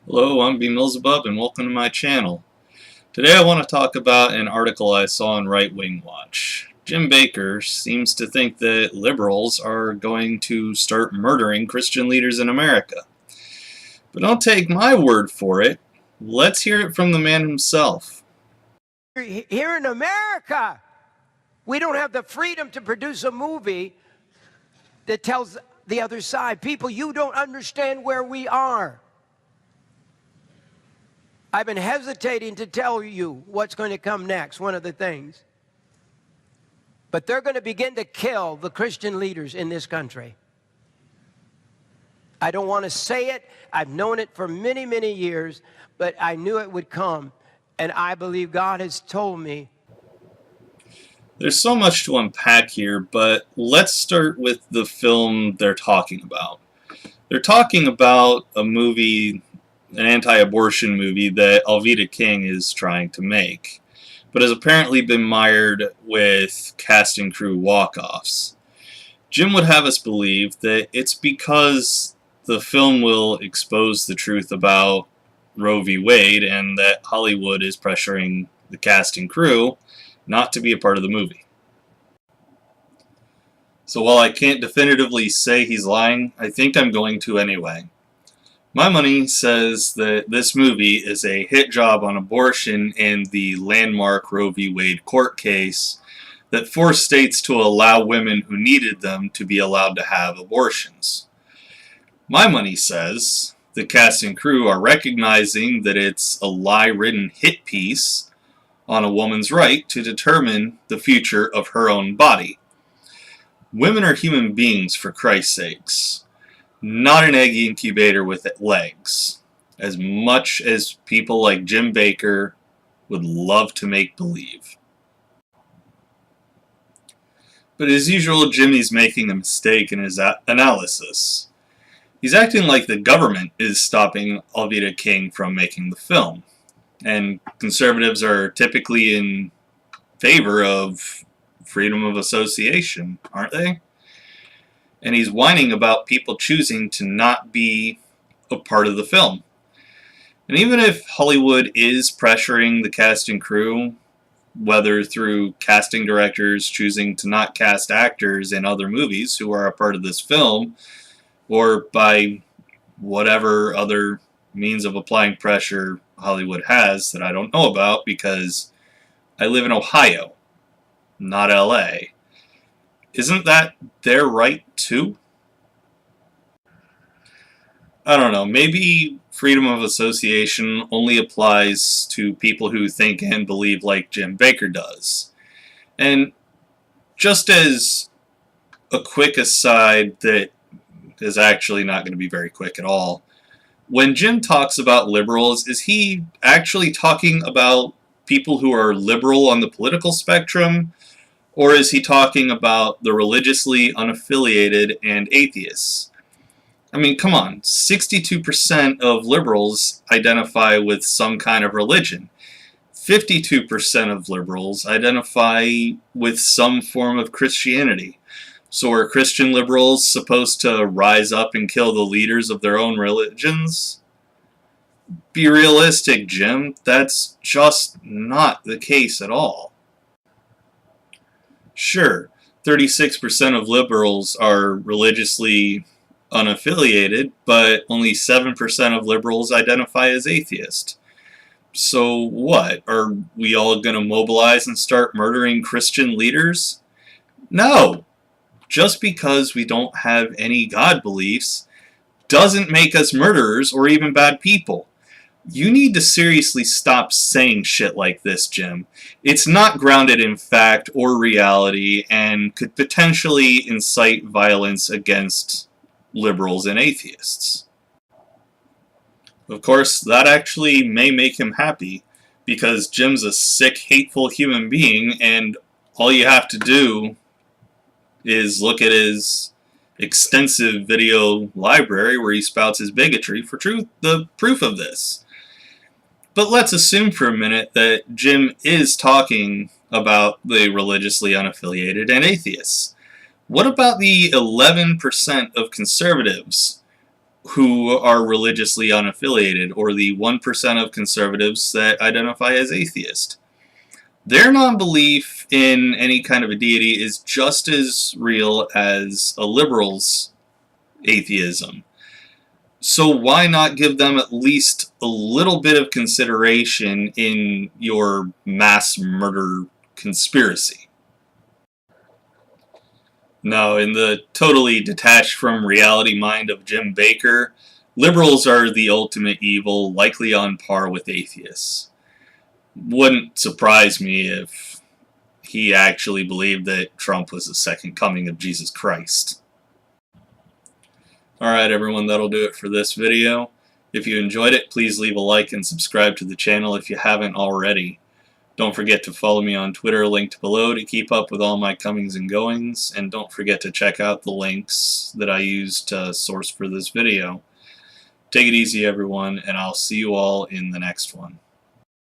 Hello, I'm Beelzebub and welcome to my channel. Today I want to talk about an article I saw on Right Wing Watch. Jim Bakker seems to think that liberals are going to start murdering Christian leaders in America. But don't take my word for it. Let's hear it from the man himself. Here in America, we don't have the freedom to produce a movie that tells the other side. People, you don't understand where we are. I've been hesitating to tell you what's going to come next, one of the things. But they're going to begin to kill the Christian leaders in this country. I don't want to say it. I've known it for many, many years, but I knew it would come. And I believe God has told me. There's so much to unpack here, but let's start with the film they're talking about. They're talking about a movie, an anti-abortion movie that Alveda King is trying to make, but has apparently been mired with cast and crew walk-offs. Jim would have us believe that it's because the film will expose the truth about Roe v. Wade and that Hollywood is pressuring the cast and crew not to be a part of the movie. So while I can't definitively say he's lying, I think I'm going to anyway. My money says that this movie is a hit job on abortion in the landmark Roe v. Wade court case that forced states to allow women who needed them to be allowed to have abortions. My money says the cast and crew are recognizing that it's a lie-ridden hit piece on a woman's right to determine the future of her own body. Women are human beings, for Christ's sakes. Not an egg incubator with legs, as much as people like Jim Bakker would love to make believe. But as usual, Jimmy's making a mistake in his analysis. He's acting like the government is stopping Alveda King from making the film, and conservatives are typically in favor of freedom of association, aren't they? And he's whining about people choosing to not be a part of the film. And even if Hollywood is pressuring the cast and crew, whether through casting directors choosing to not cast actors in other movies who are a part of this film, or by whatever other means of applying pressure Hollywood has that I don't know about because I live in Ohio, not LA. Isn't that their right too? I don't know, maybe freedom of association only applies to people who think and believe like Jim Bakker does. And just as a quick aside that is actually not going to be very quick at all, when Jim talks about liberals, is he actually talking about people who are liberal on the political spectrum? Or is he talking about the religiously unaffiliated and atheists? I mean, come on, 62% of liberals identify with some kind of religion. 52% of liberals identify with some form of Christianity. So are Christian liberals supposed to rise up and kill the leaders of their own religions? Be realistic, Jim. That's just not the case at all. Sure, 36% of liberals are religiously unaffiliated, but only 7% of liberals identify as atheist. So what? Are we all going to mobilize and start murdering Christian leaders? No! Just because we don't have any God beliefs doesn't make us murderers or even bad people. You need to seriously stop saying shit like this, Jim. It's not grounded in fact or reality and could potentially incite violence against liberals and atheists. Of course, that actually may make him happy, because Jim's a sick, hateful human being, and all you have to do is look at his extensive video library where he spouts his bigotry for the proof of this. But let's assume for a minute that Jim is talking about the religiously unaffiliated and atheists. What about the 11% of conservatives who are religiously unaffiliated, or the 1% of conservatives that identify as atheist. Their non-belief in any kind of a deity is just as real as a liberal's atheism. So why not give them at least a little bit of consideration in your mass murder conspiracy? Now, in the totally detached from reality mind of Jim Bakker, liberals are the ultimate evil, likely on par with atheists. Wouldn't surprise me if he actually believed that Trump was the second coming of Jesus Christ. Alright everyone, that'll do it for this video. If you enjoyed it, please leave a like and subscribe to the channel if you haven't already. Don't forget to follow me on Twitter, linked below, to keep up with all my comings and goings, and don't forget to check out the links that I used to source for this video. Take it easy everyone, and I'll see you all in the next one.